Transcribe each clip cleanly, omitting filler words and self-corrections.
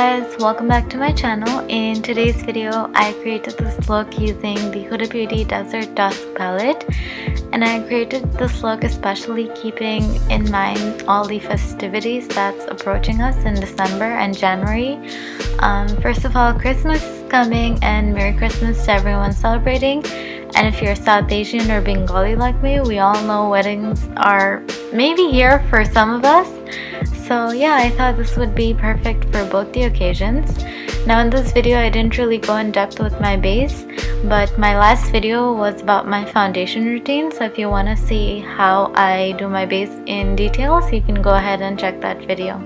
guys, welcome back to my channel. In today's video, I created this look using the Huda Beauty Desert Dusk palette, and I created this look especially keeping in mind all the festivities that's approaching us in December and January. First of all, Christmas is coming, and Merry Christmas to everyone celebrating. And if you're South Asian or Bengali like me, we all know weddings are maybe here for some of us. So yeah, I thought this would be perfect for both the occasions. Now in this video, I didn't really go in depth with my base, but my last video was about my foundation routine. So if you want to see how I do my base in details, you can go ahead and check that video.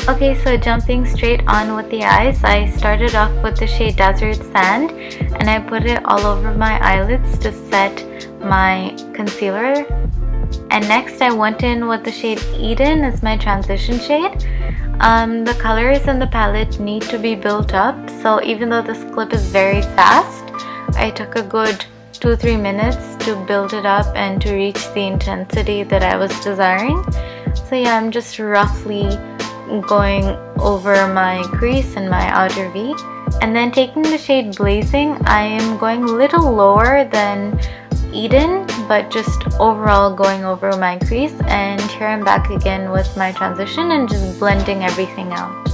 Okay, so jumping straight on with the eyes, I started off with the shade Desert Sand, and I put it all over my eyelids to set my concealer. And next I went in with the shade Eden as my transition shade. The colors in the palette need to be built up, so even though this clip is very fast, I took a good 2-3 minutes to build it up and to reach the intensity that I was desiring. So yeah, I'm just roughly going over my crease and my outer V, and then taking the shade Blazing, I am going a little lower than Eden, but just overall going over my crease. And here I'm back again with my transition and just blending everything out.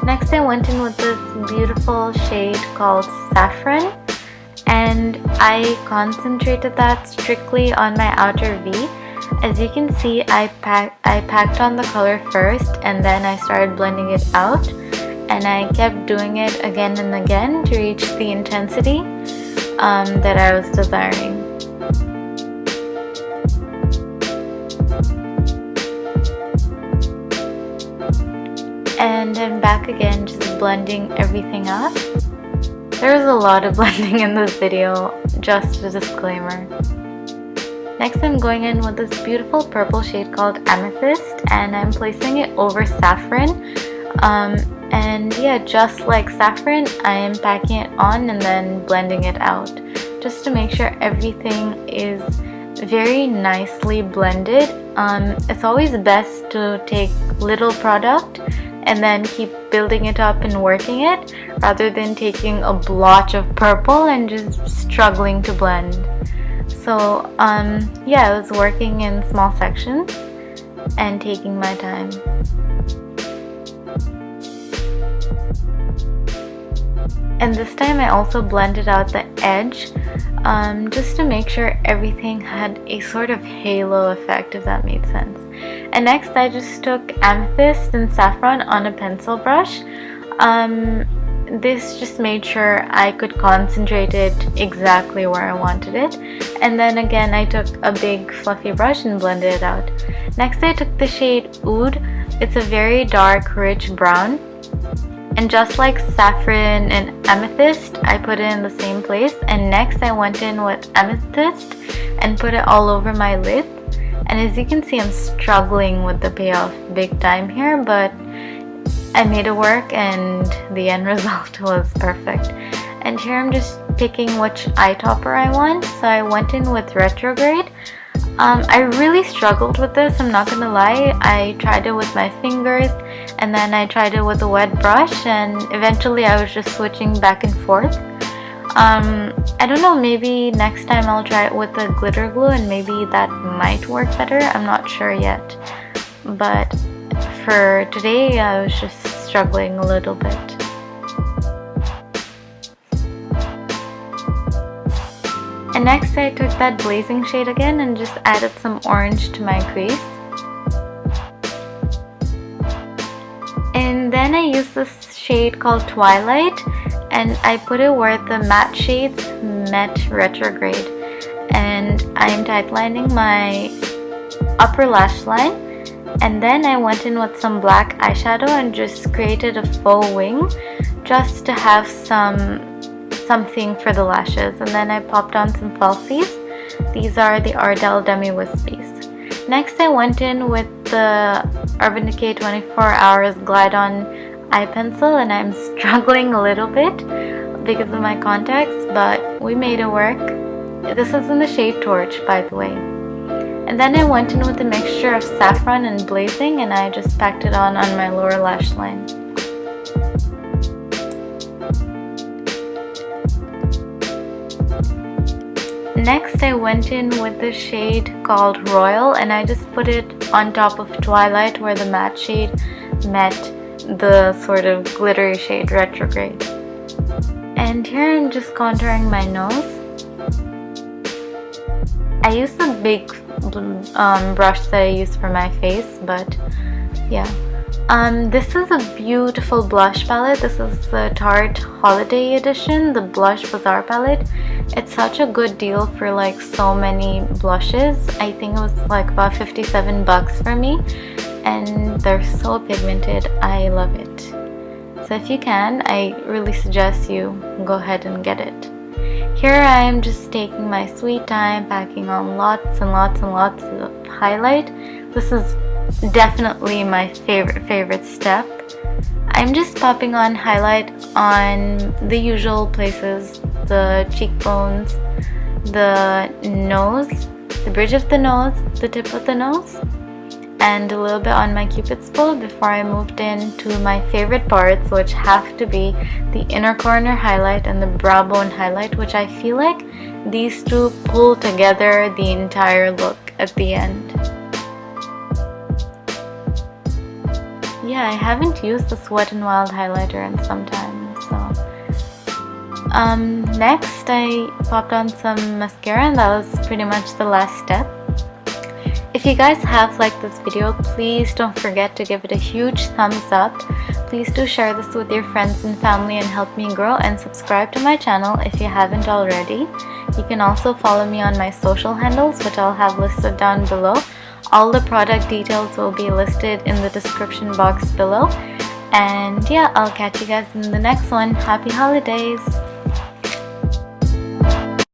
Next I went in with this beautiful shade called Saffron, and I concentrated that strictly on my outer V. As you can see, I packed on the color first, and then I started blending it out, and I kept doing it again and again to reach the intensity that I was desiring. And I'm back again, just blending everything up. There's a lot of blending in this video, just a disclaimer. Next I'm going in with this beautiful purple shade called Amethyst, and I'm placing it over Saffron. And yeah, just like Saffron, I am packing it on and then blending it out, just to make sure everything is very nicely blended. It's always best to take little product and then keep building it up and working it, rather than taking a blotch of purple and just struggling to blend. So yeah, I was working in small sections and taking my time. And this time I also blended out the edge, just to make sure everything had a sort of halo effect, if that made sense. And next I just took Amethyst and Saffron on a pencil brush. This just made sure I could concentrate it exactly where I wanted it. And then again I took a big fluffy brush and blended it out. Next I took the shade Oud. It's a very dark, rich brown. And just like Saffron and Amethyst, I put it in the same place. And next I went in with Amethyst and put it all over my lid. And as you can see, I'm struggling with the payoff big time here, but I made it work and the end result was perfect. And here I'm just picking which eye topper I want. So I went in with Retrograde. I really struggled with this, I'm not gonna lie. I tried it with my fingers, and then I tried it with a wet brush, and eventually I was just switching back and forth. I don't know, maybe next time I'll try it with the glitter glue and maybe that might work better. I'm not sure yet. But for today, I was just struggling a little bit. And next I took that Blazing shade again and just added some orange to my crease. And then I used this shade called Twilight, and I put it where the matte shades met Retrograde. And I'm tightlining my upper lash line, and then I went in with some black eyeshadow and just created a faux wing just to have something for the lashes. And then I popped on some falsies. These are the Ardell Demi Wispies. Next I went in with the Urban Decay 24 Hours Glide On eye pencil, and I'm struggling a little bit because of my contacts, but we made it work. This is in the shade Torch, by the way. And then I went in with a mixture of saffron and blazing, and I just packed it on my lower lash line. Next, I went in with the shade called Royal, and I just put it on top of Twilight where the matte shade met the sort of glittery shade Retrograde. And here I'm just contouring my nose. I used a big brush that I use for my face, but yeah. This is a beautiful blush palette. This is the Tarte Holiday Edition, the Blush Bazaar palette. It's such a good deal for like so many blushes. I think it was like about 57 bucks for me, and they're so pigmented. I love it. So if you can, I really suggest you go ahead and get it. Here I am just taking my sweet time, packing on lots and lots and lots of highlight. This is definitely my favorite step. I'm just popping on highlight on the usual places, the cheekbones, the nose, the bridge of the nose, the tip of the nose, and a little bit on my cupid's bow before I moved into my favorite parts, which have to be the inner corner highlight and the brow bone highlight, which I feel like these two pull together the entire look at the end. Yeah, I haven't used this Wet n Wild highlighter in some time, so next I popped on some mascara, and that was pretty much the last step. If you guys have liked this video, please don't forget to give it a huge thumbs up. Please do share this with your friends and family and help me grow, and subscribe to my channel if you haven't already. You can also follow me on my social handles, which I'll have listed down below. All the product details will be listed in the description box below. And yeah, I'll catch you guys in the next one. Happy holidays!